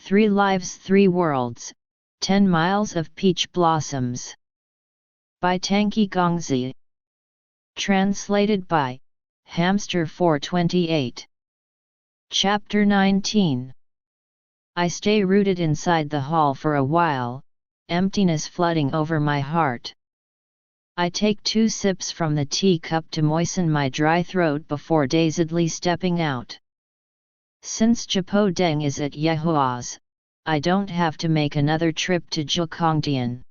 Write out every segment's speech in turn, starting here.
3 Lives 3 Worlds, 10 Miles of Peach Blossoms. By Tangqi Gongzi. Translated by Hamster 428. Chapter 19. I stay rooted inside the hall for a while, emptiness flooding over my heart. I take 2 sips from the teacup to moisten my dry throat before dazedly stepping out. Since Jipo Deng is at Yehua's, I don't have to make another trip to Zhikongtian.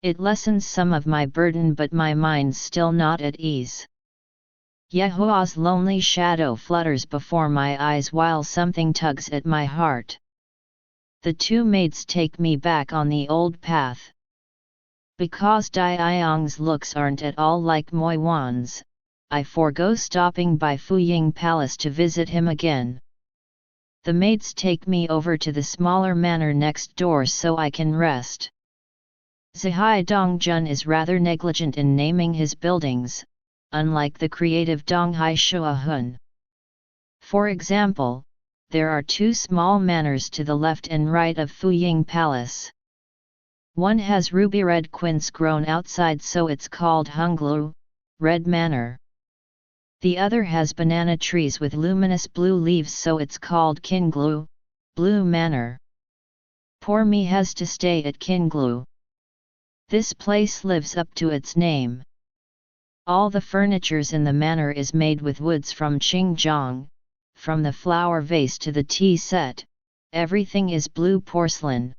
It lessens some of my burden, but my mind's still not at ease. Yehua's lonely shadow flutters before my eyes while something tugs at my heart. The 2 maids take me back on the old path. Because Dai Iong's looks aren't at all like Moi Wan's, I forego stopping by Fuying Palace to visit him again. The maids take me over to the smaller manor next door so I can rest. Zihai Dongjun is rather negligent in naming his buildings, unlike the creative Donghai Shuahun. For example, there are 2 small manors to the left and right of Fuying Palace. One has ruby red quince grown outside, so it's called Hunglu, Red Manor. The other has banana trees with luminous blue leaves, so it's called Qinglu, Blue Manor. Poor me has to stay at Qinglu. This place lives up to its name. All the furnitures in the manor is made with woods from Xinjiang, from the flower vase to the tea set, everything is blue porcelain.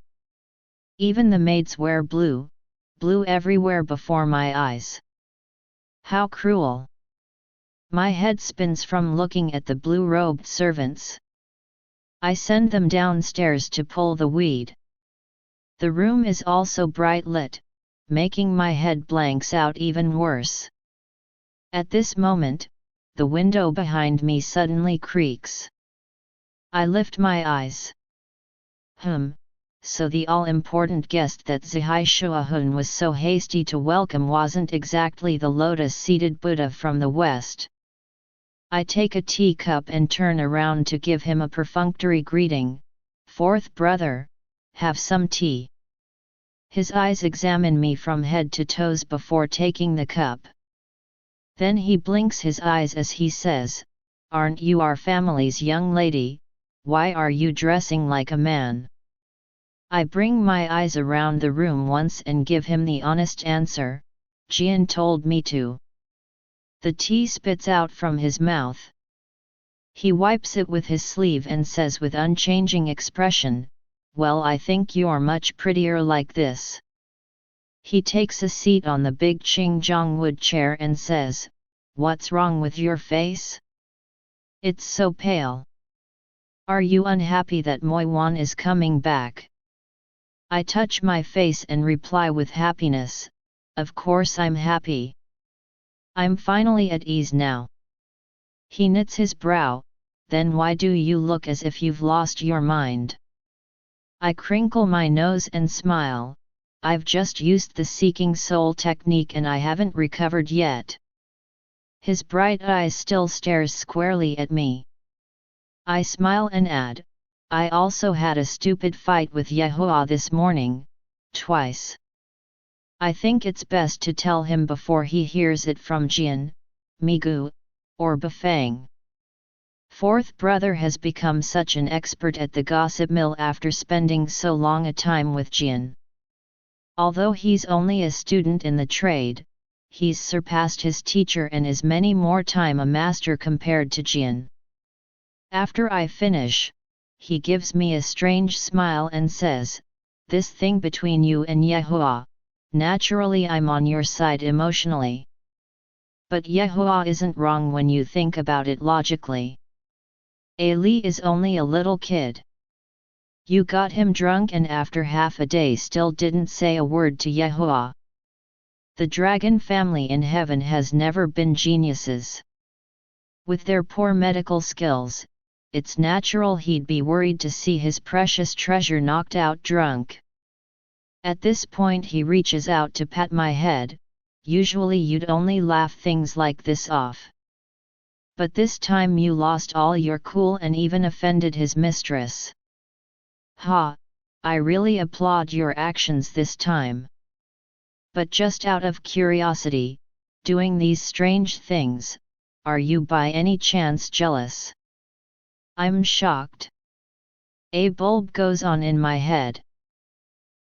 Even the maids wear blue, blue everywhere before my eyes. How cruel! My head spins from looking at the blue-robed servants. I send them downstairs to pull the weed. The room is also bright lit, making my head blanks out even worse. At this moment, the window behind me suddenly creaks. I lift my eyes. So the all-important guest that Zihai Shuahun was so hasty to welcome wasn't exactly the lotus-seated Buddha from the West. I take a teacup and turn around to give him a perfunctory greeting. "Fourth brother, have some tea." His eyes examine me from head to toes before taking the cup. Then he blinks his eyes as he says, "Aren't you our family's young lady? Why are you dressing like a man?" I bring my eyes around the room once and give him the honest answer, "Jian told me to." The tea spits out from his mouth. He wipes it with his sleeve and says with unchanging expression, "Well, I think you're much prettier like this." He takes a seat on the big Xinjiang wood chair and says, "What's wrong with your face? It's so pale. Are you unhappy that Moi Wan is coming back?" I touch my face and reply with happiness, "Of course I'm happy. I'm finally at ease now." He knits his brow, "Then why do you look as if you've lost your mind?" I crinkle my nose and smile, "I've just used the seeking soul technique and I haven't recovered yet." His bright eyes still stares squarely at me. I smile and add, "I also had a stupid fight with Yehua this morning, twice." I think it's best to tell him before he hears it from Jian, Migu, or Bafang. Fourth brother has become such an expert at the gossip mill after spending so long a time with Jian. Although he's only a student in the trade, he's surpassed his teacher and is many more time a master compared to Jian. After I finish, he gives me a strange smile and says, "This thing between you and Yehua, naturally I'm on your side emotionally. But Yehua isn't wrong when you think about it logically. Ali is only a little kid. You got him drunk and after half a day still didn't say a word to Yehua. The dragon family in heaven has never been geniuses. With their poor medical skills, it's natural he'd be worried to see his precious treasure knocked out drunk." At this point he reaches out to pat my head. Usually you'd only laugh things like this off. But this time you lost all your cool and even offended his mistress. Ha, I really applaud your actions this time. But just out of curiosity, doing these strange things, are you by any chance jealous? I'm shocked. A bulb goes on in my head.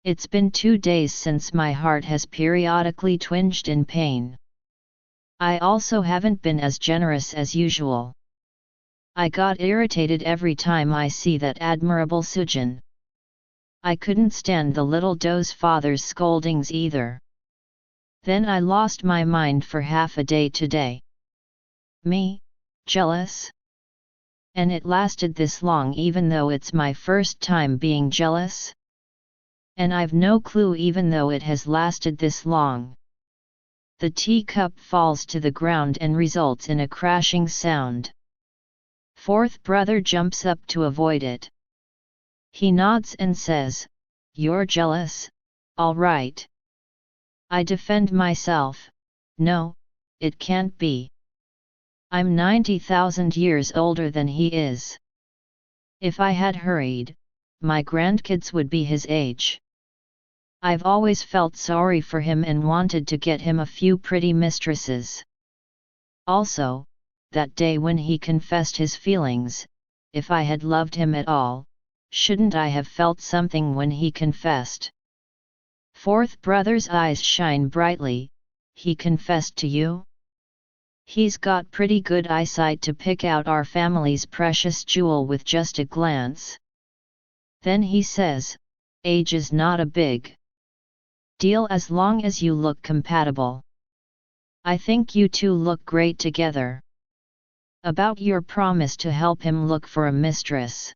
It's been 2 days since my heart has periodically twinged in pain. I also haven't been as generous as usual. I got irritated every time I see that admirable Sujin. I couldn't stand the little doe's father's scoldings either. Then I lost my mind for half a day today. Me? Jealous? And it lasted this long even though it's my first time being jealous? And I've no clue even though it has lasted this long. The teacup falls to the ground and results in a crashing sound. Fourth brother jumps up to avoid it. He nods and says, "You're jealous? All right." I defend myself, "No, it can't be. I'm 90,000 years older than he is. If I had hurried, my grandkids would be his age. I've always felt sorry for him and wanted to get him a few pretty mistresses. Also, that day when he confessed his feelings, if I had loved him at all, shouldn't I have felt something when he confessed?" Fourth brother's eyes shine brightly. "He confessed to you? He's got pretty good eyesight to pick out our family's precious jewel with just a glance." Then he says, "Age is not a big deal as long as you look compatible. I think you two look great together. About your promise to help him look for a mistress.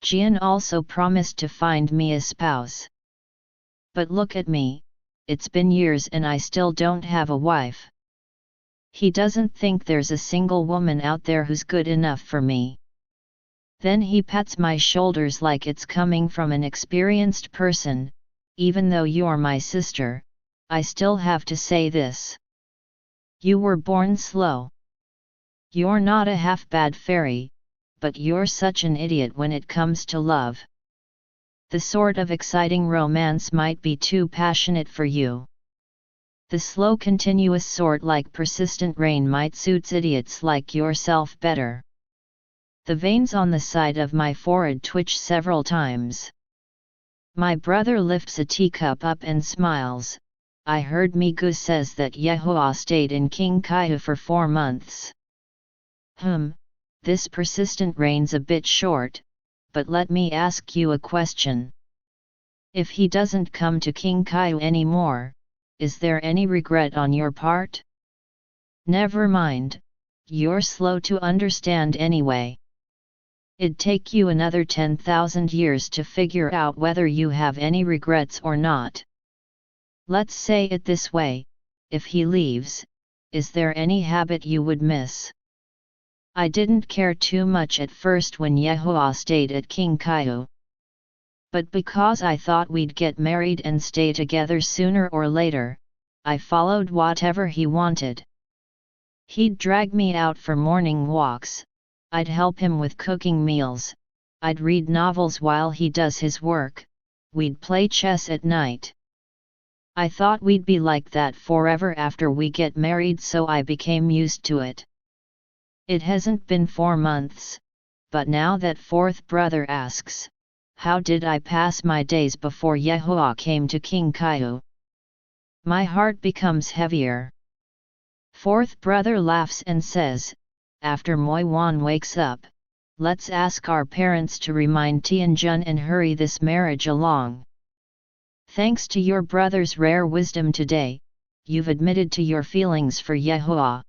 Jian also promised to find me a spouse. But look at me, it's been years and I still don't have a wife. He doesn't think there's a single woman out there who's good enough for me." Then he pats my shoulders like it's coming from an experienced person. "Even though you're my sister, I still have to say this. You were born slow. You're not a half-bad fairy, but you're such an idiot when it comes to love. The sort of exciting romance might be too passionate for you. The slow continuous sort like persistent rain might suit idiots like yourself better." The veins on the side of my forehead twitch several times. My brother lifts a teacup up and smiles. "I heard Migu says that Yehua stayed in King Kaihu for 4 months. This persistent rain's a bit short, but let me ask you a question. If he doesn't come to King Kaihu anymore, is there any regret on your part?" "Never mind, you're slow to understand anyway. It'd take you another 10,000 years to figure out whether you have any regrets or not. Let's say it this way, if he leaves, is there any habit you would miss?" I didn't care too much at first when Yehua stayed at King Kaihu. But because I thought we'd get married and stay together sooner or later, I followed whatever he wanted. He'd drag me out for morning walks, I'd help him with cooking meals, I'd read novels while he does his work, we'd play chess at night. I thought we'd be like that forever after we get married, so I became used to it. It hasn't been 4 months, but now that fourth brother asks, how did I pass my days before Yehua came to King Kaihu? My heart becomes heavier. Fourth brother laughs and says, after Moi Wan wakes up, let's ask our parents to remind Tianjun and hurry this marriage along. Thanks to your brother's rare wisdom today, you've admitted to your feelings for Yehua.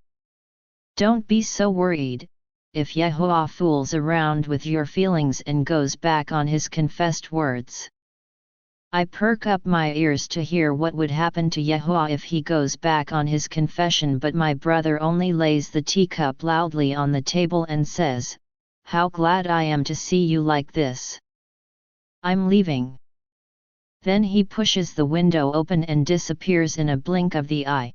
Don't be so worried, if Yehua fools around with your feelings and goes back on his confessed words. I perk up my ears to hear what would happen to Yehua if he goes back on his confession, but my brother only lays the teacup loudly on the table and says, how glad I am to see you like this. I'm leaving. Then he pushes the window open and disappears in a blink of the eye.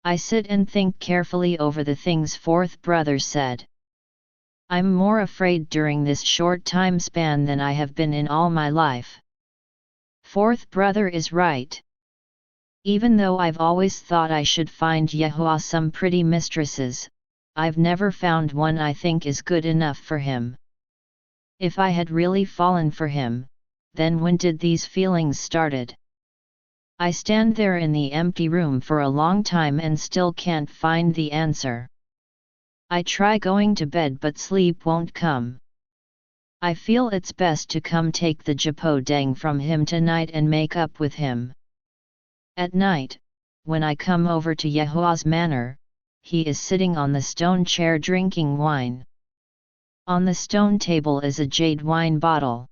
I sit and think carefully over the things fourth brother said. I'm more afraid during this short time span than I have been in all my life. Fourth brother is right. Even though I've always thought I should find Yehua some pretty mistresses, I've never found one I think is good enough for him. If I had really fallen for him, then when did these feelings started? I stand there in the empty room for a long time and still can't find the answer. I try going to bed but sleep won't come. I feel it's best to come take the Japodang from him tonight and make up with him. At night, when I come over to Yehua's manor, he is sitting on the stone chair drinking wine. On the stone table is a jade wine bottle.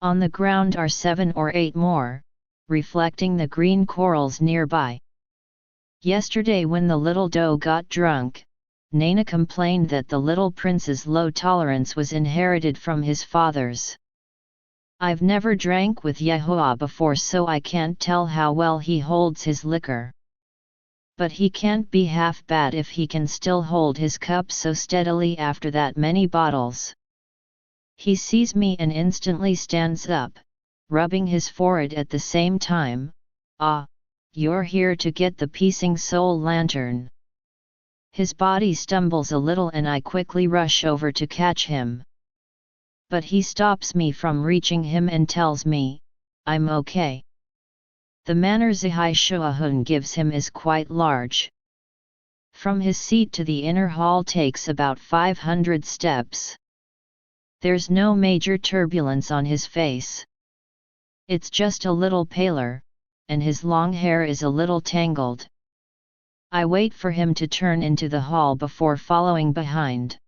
On the ground are 7 or 8 more, reflecting the green corals nearby. Yesterday when the little doe got drunk, Nana complained that the little prince's low tolerance was inherited from his father's. I've never drank with Yehua before, so I can't tell how well he holds his liquor. But he can't be half bad if he can still hold his cup so steadily after that many bottles. He sees me and instantly stands up, rubbing his forehead at the same time. "Ah, you're here to get the Piecing Soul lantern." His body stumbles a little and I quickly rush over to catch him. But he stops me from reaching him and tells me, "I'm okay." The manner Zihai Shuahun gives him is quite large. From his seat to the inner hall takes about 500 steps. There's no major turbulence on his face. It's just a little paler, and his long hair is a little tangled. I wait for him to turn into the hall before following behind.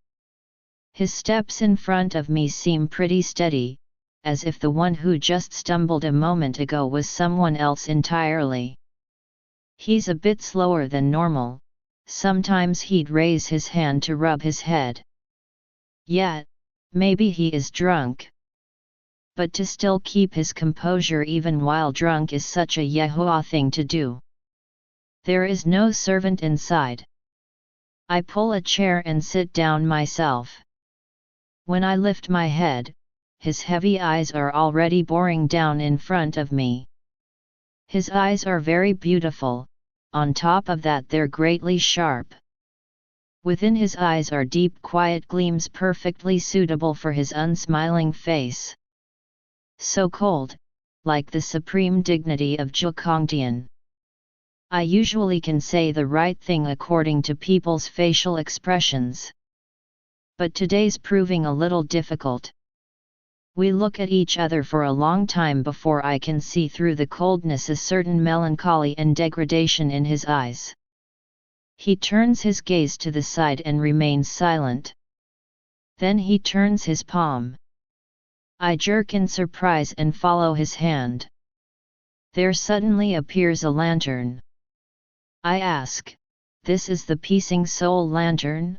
His steps in front of me seem pretty steady, as if the one who just stumbled a moment ago was someone else entirely. He's a bit slower than normal, sometimes he'd raise his hand to rub his head. Yet, maybe he is drunk. But to still keep his composure even while drunk is such a Yehua thing to do. There is no servant inside. I pull a chair and sit down myself. When I lift my head, his heavy eyes are already boring down in front of me. His eyes are very beautiful, on top of that they're greatly sharp. Within his eyes are deep quiet gleams perfectly suitable for his unsmiling face. So cold, like the supreme dignity of Zhukongtian. I usually can say the right thing according to people's facial expressions. But today's proving a little difficult. We look at each other for a long time before I can see through the coldness a certain melancholy and degradation in his eyes. He turns his gaze to the side and remains silent. Then he turns his palm. I jerk in surprise and follow his hand. There suddenly appears a lantern. I ask, "This is the Piecing Soul lantern?"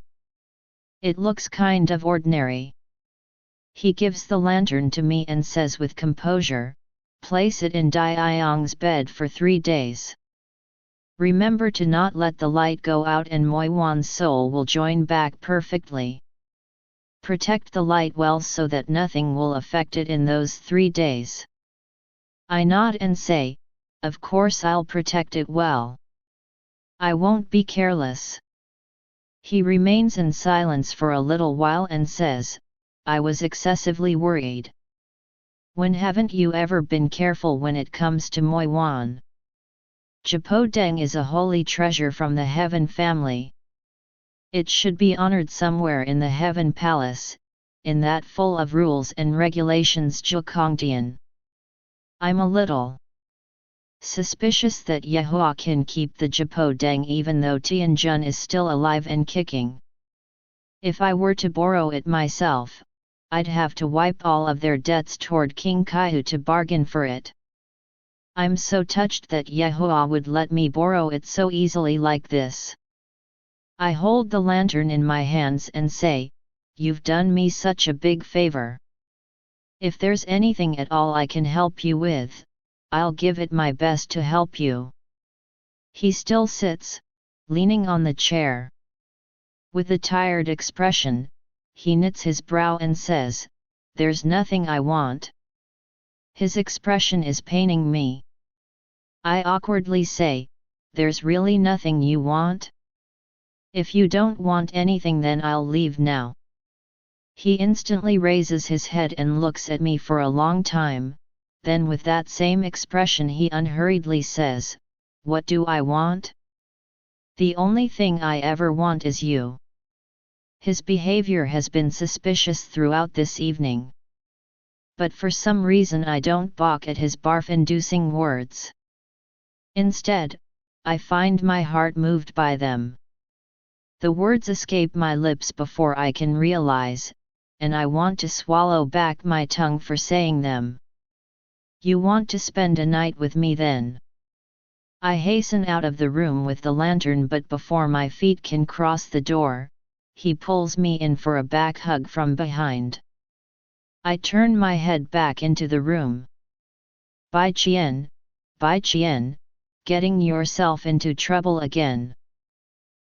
It looks kind of ordinary. He gives the lantern to me and says with composure, "Place it in Dai Iong's bed for 3 days. Remember to not let the light go out and Moiwan's soul will join back perfectly. Protect the light well so that nothing will affect it in those 3 days." I nod and say, "Of course I'll protect it well. I won't be careless." He remains in silence for a little while and says, "I was excessively worried." "When haven't you ever been careful when it comes to Moiwan? Japodeng is a holy treasure from the Heaven family. It should be honored somewhere in the Heaven Palace, in that full of rules and regulations Zhukongtian. I'm a little suspicious that Yehua can keep the Japodeng even though Tianjun is still alive and kicking. If I were to borrow it myself, I'd have to wipe all of their debts toward King Kaihu to bargain for it. I'm so touched that Yehua would let me borrow it so easily like this." I hold the lantern in my hands and say, "You've done me such a big favor. If there's anything at all I can help you with, I'll give it my best to help you." He still sits, leaning on the chair. With a tired expression, he knits his brow and says, "There's nothing I want." His expression is paining me. I awkwardly say, "There's really nothing you want? If you don't want anything, then I'll leave now." He instantly raises his head and looks at me for a long time, then with that same expression he unhurriedly says, "What do I want? The only thing I ever want is you." His behavior has been suspicious throughout this evening. But for some reason I don't balk at his barf-inducing words. Instead, I find my heart moved by them. The words escape my lips before I can realize, and I want to swallow back my tongue for saying them. "You want to spend a night with me then?" I hasten out of the room with the lantern, but before my feet can cross the door, he pulls me in for a back hug from behind. I turn my head back into the room. Bai Qian, getting yourself into trouble again."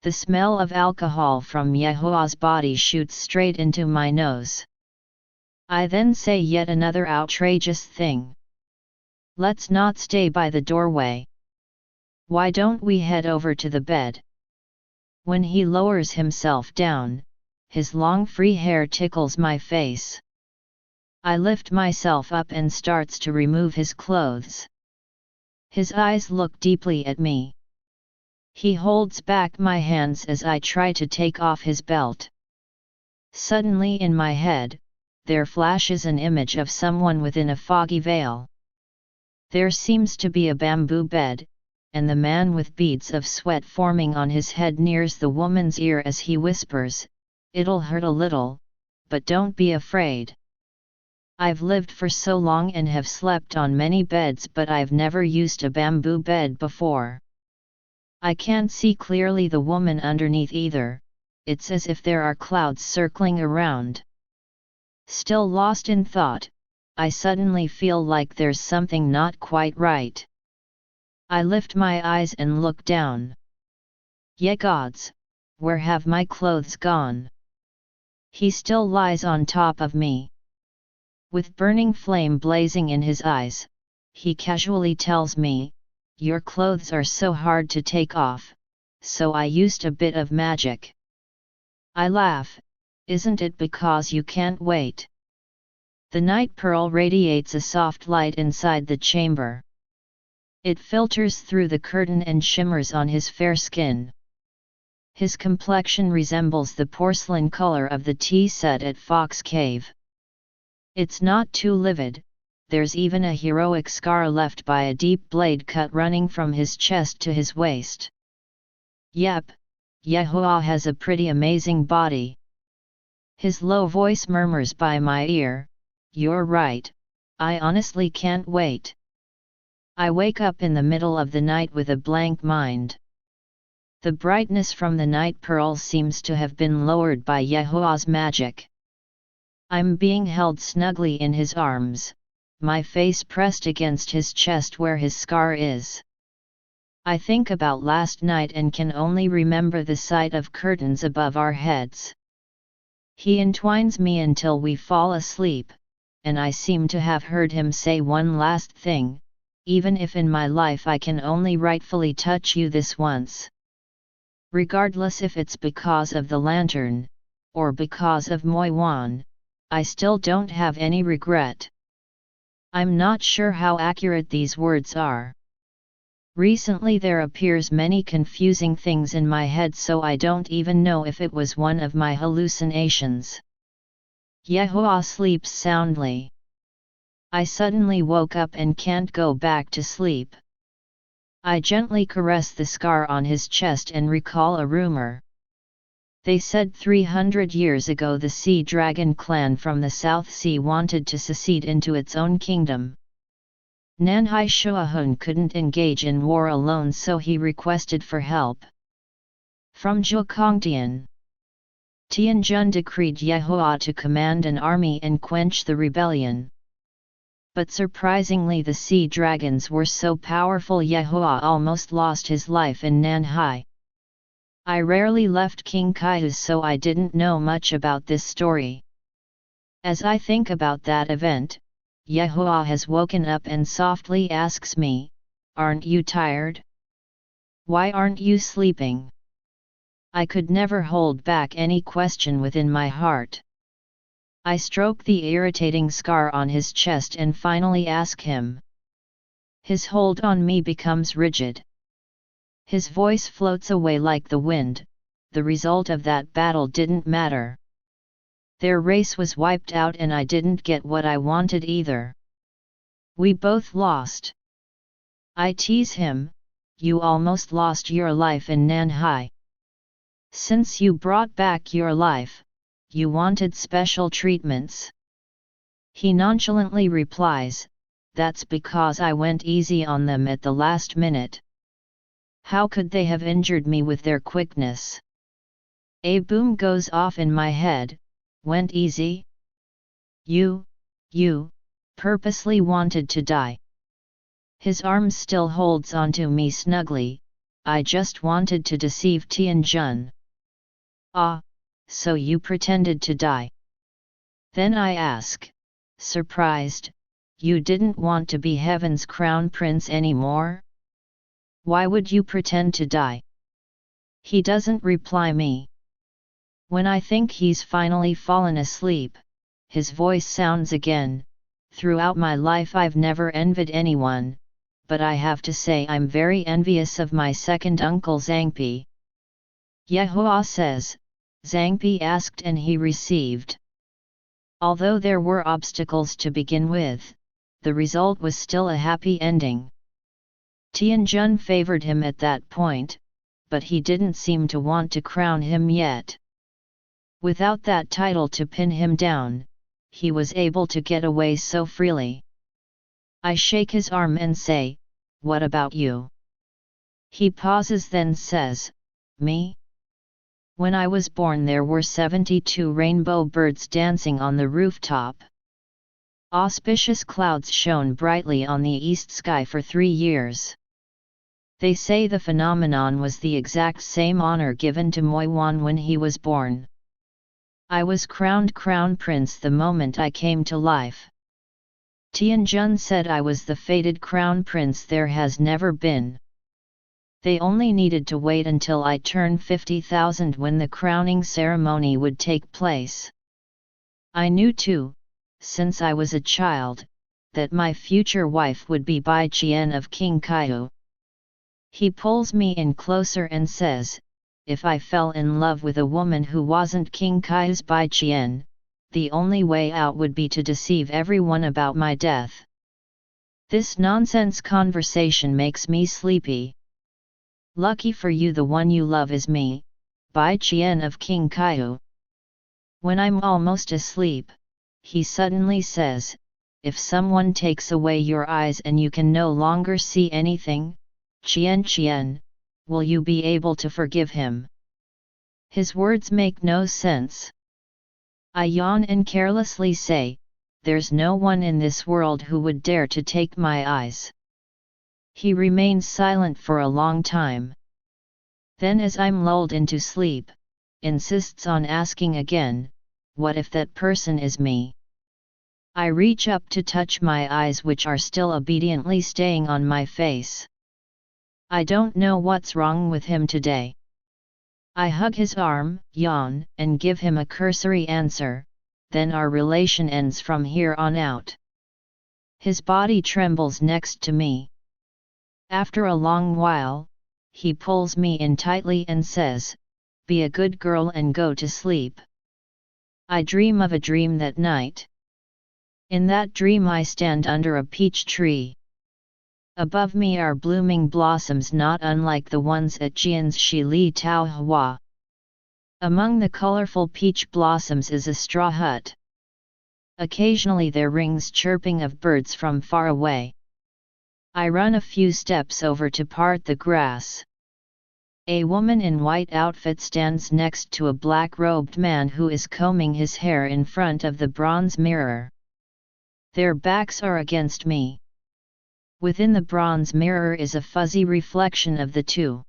The smell of alcohol from Yehua's body shoots straight into my nose. I then say yet another outrageous thing. "Let's not stay by the doorway. Why don't we head over to the bed?" When he lowers himself down, his long free hair tickles my face. I lift myself up and starts to remove his clothes. His eyes look deeply at me. He holds back my hands as I try to take off his belt. Suddenly in my head, there flashes an image of someone within a foggy veil. There seems to be a bamboo bed, and the man with beads of sweat forming on his head nears the woman's ear as he whispers, "It'll hurt a little, but don't be afraid. I've lived for so long and have slept on many beds, but I've never used a bamboo bed before. I can't see clearly the woman underneath either, it's as if there are clouds circling around." Still lost in thought, I suddenly feel like there's something not quite right. I lift my eyes and look down. Ye gods, where have my clothes gone? He still lies on top of me. With burning flame blazing in his eyes, he casually tells me, "Your clothes are so hard to take off, so I used a bit of magic." I laugh, "Isn't it because you can't wait?" The night pearl radiates a soft light inside the chamber. It filters through the curtain and shimmers on his fair skin. His complexion resembles the porcelain color of the tea set at Fox Cave. It's not too livid, there's even a heroic scar left by a deep blade cut running from his chest to his waist. Yep, Yehua has a pretty amazing body. His low voice murmurs by my ear, "You're right, I honestly can't wait." I wake up in the middle of the night with a blank mind. The brightness from the night pearl seems to have been lowered by Yehua's magic. I'm being held snugly in his arms, my face pressed against his chest where his scar is. I think about last night and can only remember the sight of curtains above our heads. He entwines me until we fall asleep, and I seem to have heard him say one last thing, "Even if in my life I can only rightfully touch you this once." Regardless if it's because of the lantern, or because of Moi Wan, I still don't have any regret. I'm not sure how accurate these words are. Recently there appears many confusing things in my head, so I don't even know if it was one of my hallucinations. Yehua sleeps soundly. I suddenly woke up and can't go back to sleep. I gently caress the scar on his chest and recall a rumor. They said 300 years ago the Sea Dragon clan from the South Sea wanted to secede into its own kingdom. Nanhai Shuahun couldn't engage in war alone, so he requested for help from Zhuokongtian. Tianjun decreed Yehua to command an army and quench the rebellion. But surprisingly the sea dragons were so powerful Yehua almost lost his life in Nanhai. I rarely left King Kaihu's, so I didn't know much about this story. As I think about that event, Yehua has woken up and softly asks me, "Aren't you tired? Why aren't you sleeping?" I could never hold back any question within my heart. I stroke the irritating scar on his chest and finally ask him. His hold on me becomes rigid. His voice floats away like the wind. The result of that battle didn't matter. Their race was wiped out and I didn't get what I wanted either. We both lost. I tease him, "You almost lost your life in Nanhai. Since you brought back your life, you wanted special treatments." He nonchalantly replies, "That's because I went easy on them at the last minute. How could they have injured me with their quickness?" A boom goes off in my head. Went easy? You purposely wanted to die. His arm still holds onto me snugly. I just wanted to deceive Tianjun. Ah, so you pretended to die. Then I ask, surprised, you didn't want to be Heaven's crown prince anymore? Why would you pretend to die? He doesn't reply me. When I think he's finally fallen asleep, his voice sounds again. "Throughout my life I've never envied anyone, but I have to say I'm very envious of my second uncle Tangqi." Yehua says, "Tangqi asked and he received." Although there were obstacles to begin with, the result was still a happy ending. Tianjun favored him at that point, but he didn't seem to want to crown him yet. Without that title to pin him down, he was able to get away so freely. I shake his arm and say, "What about you?" He pauses, then says, "Me? When I was born there were 72 rainbow birds dancing on the rooftop. Auspicious clouds shone brightly on the east sky for 3 years. They say the phenomenon was the exact same honor given to Moiwan when he was born. I was crowned crown prince the moment I came to life. Tianjun said I was the fated crown prince there has never been. They only needed to wait until I turned 50,000 when the crowning ceremony would take place. I knew too, since I was a child, that my future wife would be Bai Qian of King Kaihu." He pulls me in closer and says, "If I fell in love with a woman who wasn't King Kaihu's Bai Qian, the only way out would be to deceive everyone about my death." This nonsense conversation makes me sleepy. Lucky for you, the one you love is me, Bai Qian of King Kaihu. When I'm almost asleep, he suddenly says, "If someone takes away your eyes and you can no longer see anything, Qian, will you be able to forgive him?" His words make no sense. I yawn and carelessly say, "There's no one in this world who would dare to take my eyes." He remains silent for a long time. Then, as I'm lulled into sleep, insists on asking again, "What if that person is me?" I reach up to touch my eyes, which are still obediently staying on my face. I don't know what's wrong with him today. I hug his arm, yawn, and give him a cursory answer, then our relation ends from here on out. His body trembles next to me. After a long while, he pulls me in tightly and says, "Be a good girl and go to sleep." I dream of a dream that night. In that dream I stand under a peach tree. Above me are blooming blossoms not unlike the ones at Jian's Shi Li Tao Hua. Among the colorful peach blossoms is a straw hut. Occasionally there rings chirping of birds from far away. I run a few steps over to part the grass. A woman in white outfit stands next to a black-robed man who is combing his hair in front of the bronze mirror. Their backs are against me. Within the bronze mirror is a fuzzy reflection of the two.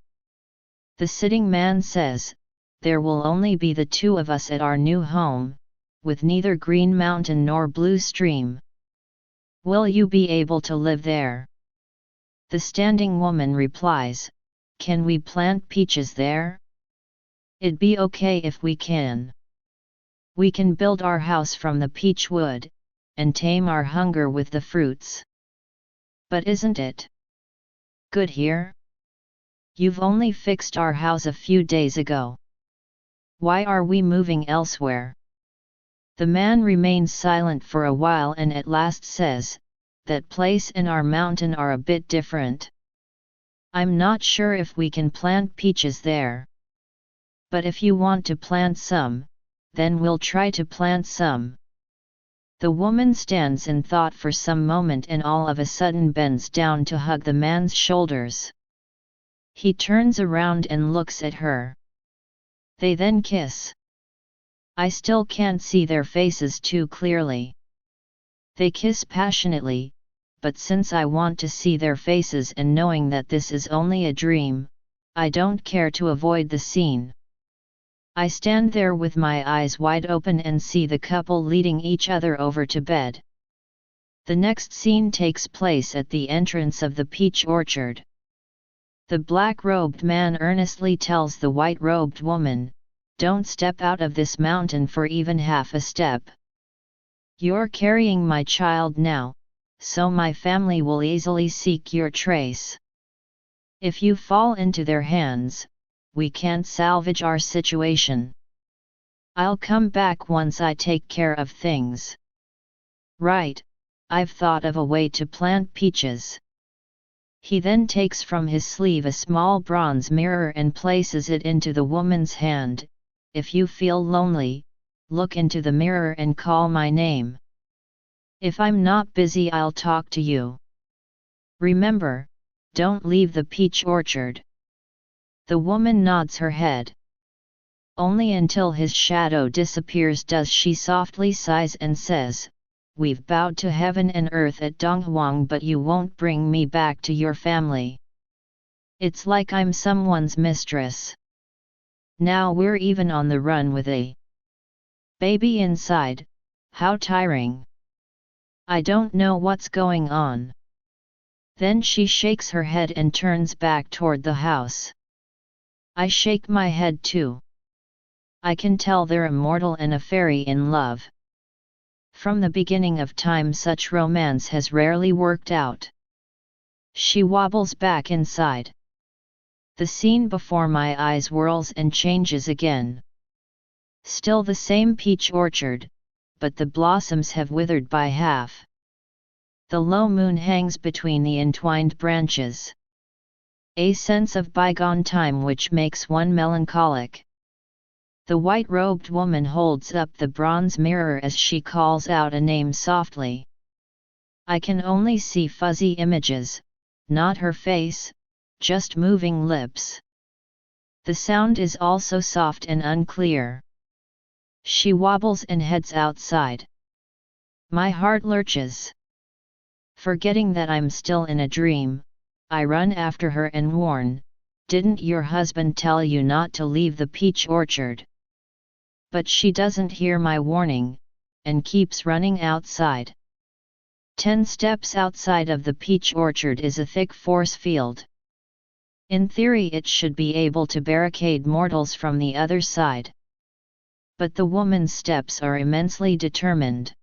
The sitting man says, "There will only be the two of us at our new home, with neither green mountain nor blue stream. Will you be able to live there?" The standing woman replies, "Can we plant peaches there? It'd be okay if we can. We can build our house from the peach wood, and tame our hunger with the fruits. But isn't it good here? You've only fixed our house a few days ago. Why are we moving elsewhere?" The man remains silent for a while and at last says, "That place and our mountain are a bit different. I'm not sure if we can plant peaches there. But if you want to plant some, then we'll try to plant some." The woman stands in thought for some moment and all of a sudden bends down to hug the man's shoulders. He turns around and looks at her. They then kiss. I still can't see their faces too clearly. They kiss passionately, but since I want to see their faces and knowing that this is only a dream, I don't care to avoid the scene. I stand there with my eyes wide open and see the couple leading each other over to bed. The next scene takes place at the entrance of the peach orchard. The black-robed man earnestly tells the white-robed woman, "Don't step out of this mountain for even half a step. You're carrying my child now, so my family will easily seek your trace. If you fall into their hands, we can't salvage our situation. I'll come back once I take care of things." "Right, I've thought of a way to plant peaches." He then takes from his sleeve a small bronze mirror and places it into the woman's hand. "If you feel lonely, look into the mirror and call my name. If I'm not busy, I'll talk to you. Remember, don't leave the peach orchard." The woman nods her head. Only until his shadow disappears does she softly sighs and says, "We've bowed to heaven and earth at Donghuang, but you won't bring me back to your family. It's like I'm someone's mistress. Now we're even on the run with a baby inside. How tiring. I don't know what's going on." Then she shakes her head and turns back toward the house. I shake my head too. I can tell they're a mortal and a fairy in love. From the beginning of time such romance has rarely worked out. She wobbles back inside. The scene before my eyes whirls and changes again. Still the same peach orchard, but the blossoms have withered by half. The low moon hangs between the entwined branches. A sense of bygone time which makes one melancholic. The white-robed woman holds up the bronze mirror as she calls out a name softly. I can only see fuzzy images, not her face, just moving lips. The sound is also soft and unclear. She wobbles and heads outside. My heart lurches. Forgetting that I'm still in a dream, I run after her and warn, "Didn't your husband tell you not to leave the peach orchard?" But she doesn't hear my warning, and keeps running outside. 10 steps outside of the peach orchard is a thick force field. In theory it should be able to barricade mortals from the other side. But the woman's steps are immensely determined.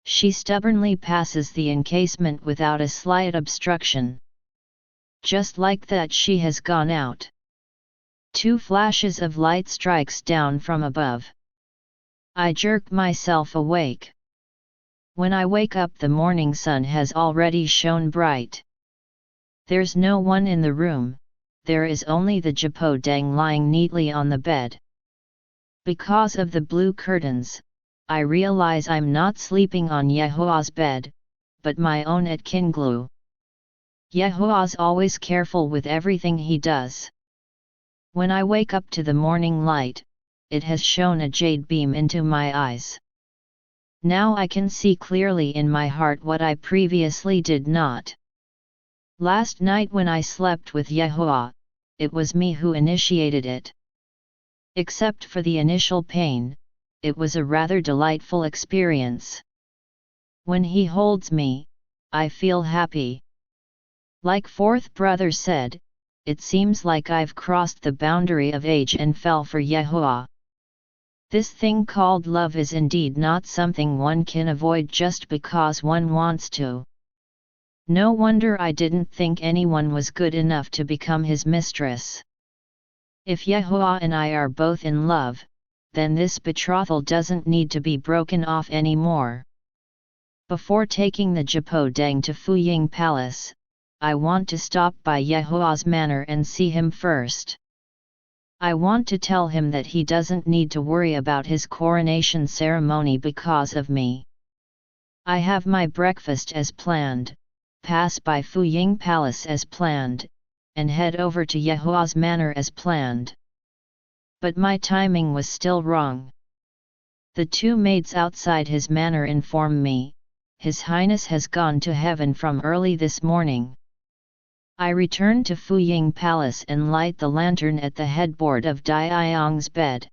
She stubbornly passes the encasement without a slight obstruction. Just like that she has gone out. 2 flashes of light strikes down from above. I jerk myself awake. When I wake up the morning sun has already shone bright. There's no one in the room, there is only the Japodang lying neatly on the bed. Because of the blue curtains, I realize I'm not sleeping on Yehua's bed, but my own at Qinglu. Yehua's always careful with everything he does. When I wake up to the morning light, it has shone a jade beam into my eyes. Now I can see clearly in my heart what I previously did not. Last night when I slept with Yehua, it was me who initiated it. Except for the initial pain, it was a rather delightful experience. When he holds me, I feel happy. Like fourth brother said, it seems like I've crossed the boundary of age and fell for Yehoah. This thing called love is indeed not something one can avoid just because one wants to. No wonder I didn't think anyone was good enough to become his mistress. If Yehoah and I are both in love, then this betrothal doesn't need to be broken off anymore. Before taking the Japodang to Fuying Palace, I want to stop by Yehoah's manor and see him first. I want to tell him that he doesn't need to worry about his coronation ceremony because of me. I have my breakfast as planned, pass by Fuying Palace as planned, and head over to Yehoah's manor as planned. But my timing was still wrong. The two maids outside his manor inform me, His Highness has gone to heaven from early this morning. I return to Fuying Palace and light the lantern at the headboard of Daiong's bed.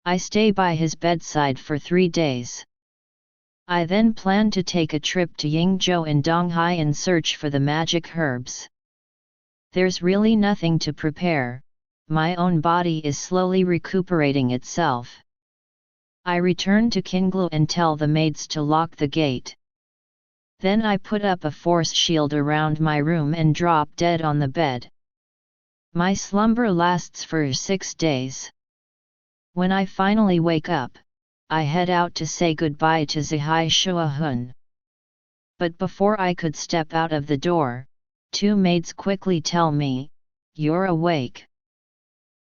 I stay by his bedside for 3 days. I then plan to take a trip to Yingzhou in Donghai and search for the magic herbs. There's really nothing to prepare, my own body is slowly recuperating itself. I return to Qinglu and tell the maids to lock the gate. Then I put up a force shield around my room and drop dead on the bed. My slumber lasts for 6 days. When I finally wake up, I head out to say goodbye to Zihai Shuahun. But before I could step out of the door, 2 maids quickly tell me, "You're awake.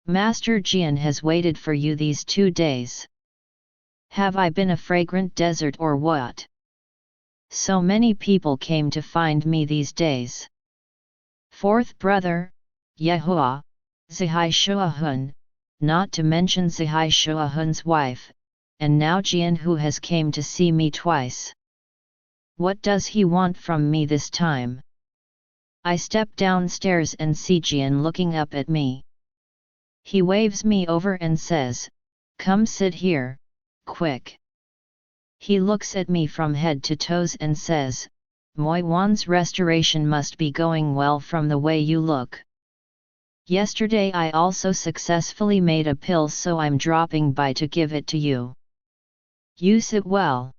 Master Jian has waited for you these 2 days. Have I been a fragrant desert or what? So many people came to find me these days." Fourth brother, Yehoah, Zihai Shuahun, not to mention Zihai Shuahun's wife, and now Jian who has came to see me twice. What does he want from me this time? I step downstairs and see Jian looking up at me. He waves me over and says, "Come sit here, quick." He looks at me from head to toes and says, "Moi Wan's restoration must be going well from the way you look. Yesterday I also successfully made a pill, so I'm dropping by to give it to you. Use it well."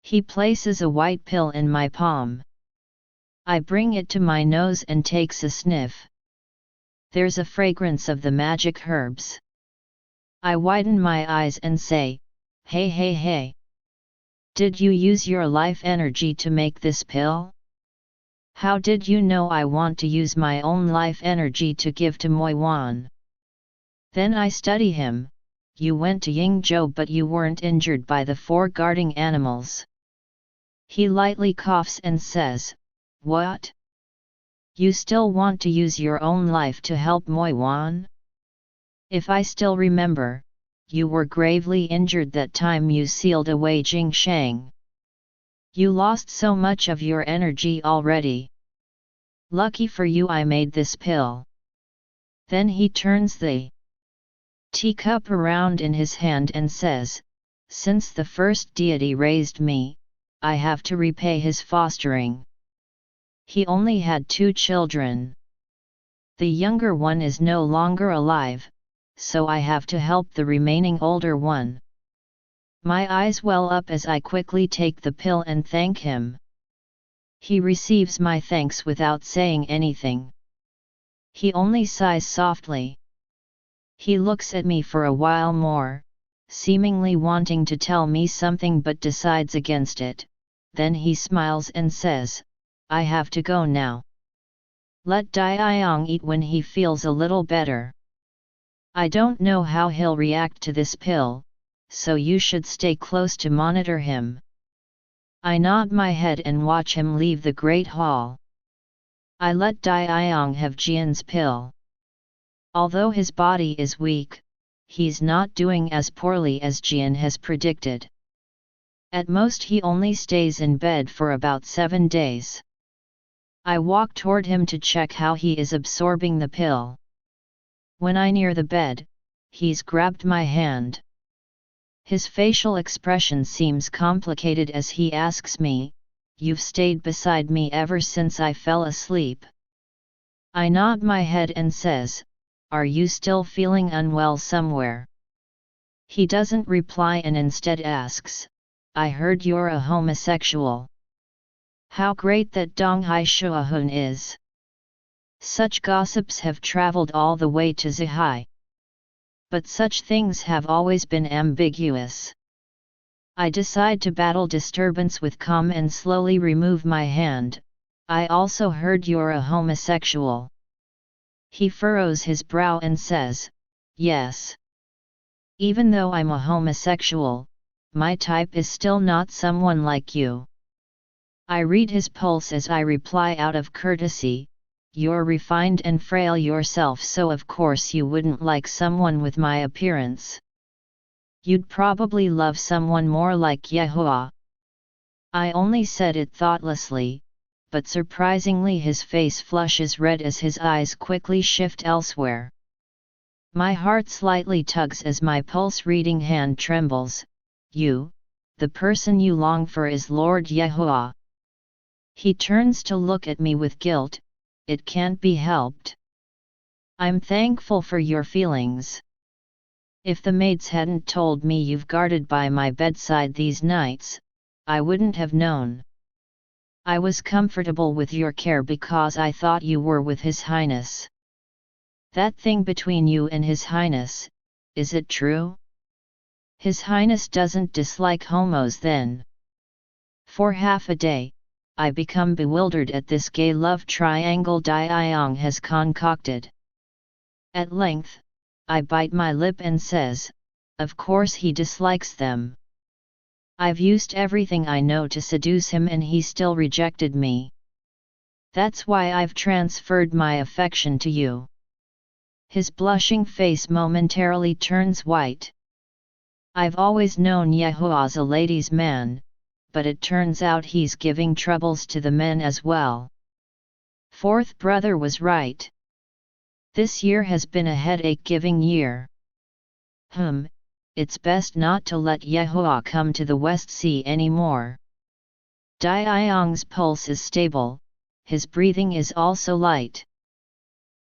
He places a white pill in my palm. I bring it to my nose and takes a sniff. There's a fragrance of the magic herbs. I widen my eyes and say, Hey. Did you use your life energy to make this pill? How did you know I want to use my own life energy to give to Moi Wan?" Then I study him. "You went to Yingzhou but you weren't injured by the 4 guarding animals." He lightly coughs and says, "What? You still want to use your own life to help Moi Wan? If I still remember, you were gravely injured that time you sealed away Jing Shang. You lost so much of your energy already. Lucky for you I made this pill." Then he turns the teacup around in his hand and says, "Since the first deity raised me, I have to repay his fostering. He only had 2 children. The younger one is no longer alive, so I have to help the remaining older one." My eyes well up as I quickly take the pill and thank him. He receives my thanks without saying anything. He only sighs softly. He looks at me for a while more, seemingly wanting to tell me something but decides against it. Then he smiles and says, "I have to go now. Let Daiong eat when he feels a little better. I don't know how he'll react to this pill, so you should stay close to monitor him." I nod my head and watch him leave the great hall. I let Daiong have Jian's pill. Although his body is weak, he's not doing as poorly as Jian has predicted. At most he only stays in bed for about 7 days. I walk toward him to check how he is absorbing the pill. When I near the bed, he's grabbed my hand. His facial expression seems complicated as he asks me, "You've stayed beside me ever since I fell asleep?" I nod my head and says, "Are you still feeling unwell somewhere?" He doesn't reply and instead asks, "I heard you're a homosexual. How great that Tangqi Gongzi is." Such gossips have traveled all the way to Zihai. But such things have always been ambiguous. I decide to battle disturbance with calm and slowly remove my hand. "I also heard you're a homosexual." He furrows his brow and says, "Yes. Even though I'm a homosexual, my type is still not someone like you." I read his pulse as I reply out of courtesy, "You're refined and frail yourself, so of course you wouldn't like someone with my appearance. You'd probably love someone more like Yehua." I only said it thoughtlessly, but surprisingly his face flushes red as his eyes quickly shift elsewhere. My heart slightly tugs as my pulse-reading hand trembles. "You, the person you long for is Lord Yehua." He turns to look at me with guilt. "It can't be helped. I'm thankful for your feelings. If the maids hadn't told me you've guarded by my bedside these nights, I wouldn't have known. I was comfortable with your care because I thought you were with His Highness." "That thing between you and His Highness, is it true? His Highness doesn't dislike homos then?" For half a day, I become bewildered at this gay love triangle Daiang has concocted. At length, I bite my lip and says, "Of course he dislikes them. I've used everything I know to seduce him and he still rejected me. That's why I've transferred my affection to you." His blushing face momentarily turns white. "I've always known Yehua's a ladies' man, but it turns out he's giving troubles to the men as well. Fourth brother was right. This year has been a headache-giving year. It's best not to let Yehua come to the West Sea anymore." Daiang's pulse is stable, his breathing is also light.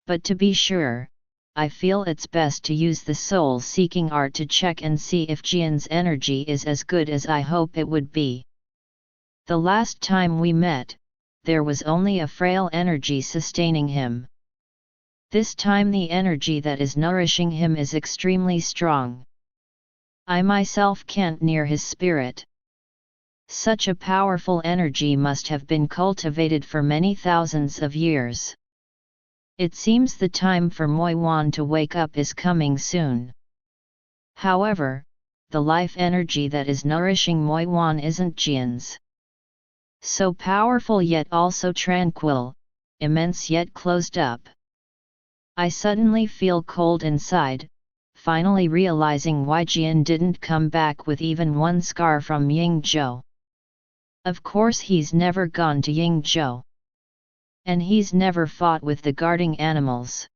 But to be sure, I feel it's best to use the soul-seeking art to check and see if Jian's energy is as good as I hope it would be. The last time we met, there was only a frail energy sustaining him. This time the energy that is nourishing him is extremely strong. I myself can't near his spirit. Such a powerful energy must have been cultivated for many thousands of years. It seems the time for Moiwan to wake up is coming soon. However, the life energy that is nourishing Moiwan isn't Jian's. So powerful yet also tranquil, immense yet closed up. I suddenly feel cold inside, finally realizing why Jian didn't come back with even one scar from Yingzhou. Of course he's never gone to Yingzhou. And he's never fought with the guarding animals.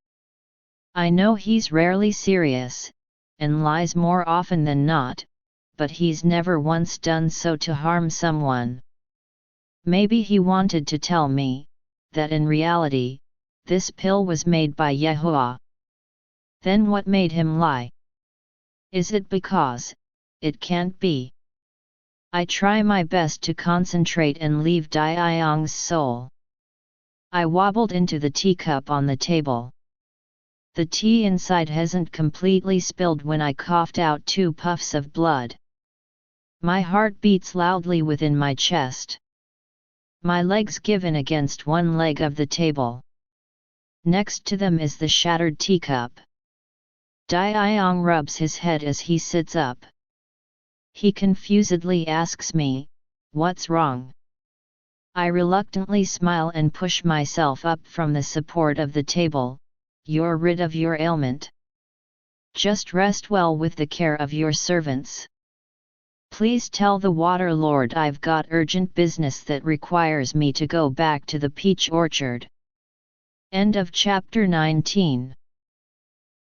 I know he's rarely serious, and lies more often than not, but he's never once done so to harm someone. Maybe he wanted to tell me, that in reality, this pill was made by Yehua. Then what made him lie? Is it because, it can't be. I try my best to concentrate and leave Daiang's soul. I wobbled into the teacup on the table. The tea inside hasn't completely spilled when I coughed out 2 puffs of blood. My heart beats loudly within my chest. My legs give in against one leg of the table. Next to them is the shattered teacup. Daiang rubs his head as he sits up. He confusedly asks me, "What's wrong?" I reluctantly smile and push myself up from the support of the table. "You're rid of your ailment. Just rest well with the care of your servants." Please tell the Water Lord I've got urgent business that requires me to go back to the peach orchard. End of chapter 19.